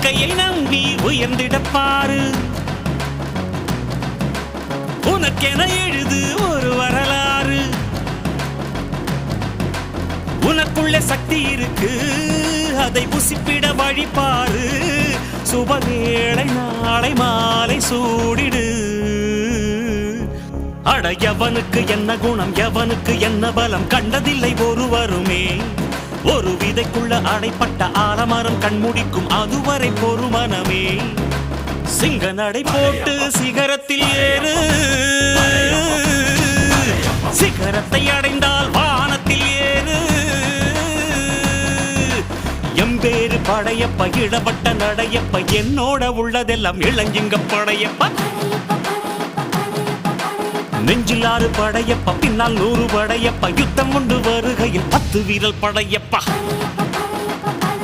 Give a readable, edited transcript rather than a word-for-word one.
கையை நம்பி உயர்ந்திடப்பாரு உனக்கென எழுது ஒரு வரலாறு உனக்குள்ள சக்தி இருக்கு அதை புசிப்பிட வழிபாரு சுபவேளை நாளை மாலை சூடிடு அட எவனுக்கு என்ன குணம் எவனுக்கு என்ன பலம் கண்டதில்லை ஒருவருமே ஒரு விதைக்குள்ள அடைப்பட்ட ஆலமரம் கண்முடிக்கும் அதுவரை பொறுமனமே சிங்க நடை போட்டு சிகரத்தில் ஏறு சிகரத்தை அடைந்தால் வானத்தில் ஏறு எம்பேரு படையப்ப இடப்பட்ட நடையப்ப என்னோட உள்ளதெல்லாம் இளஞ்சிங்க படையப்ப நெஞ்சில் 6 படையப்ப பின்னால் 100 படையப்ப யுத்தம் கொண்டு வருகையில் 10 வீரல் படையப்பா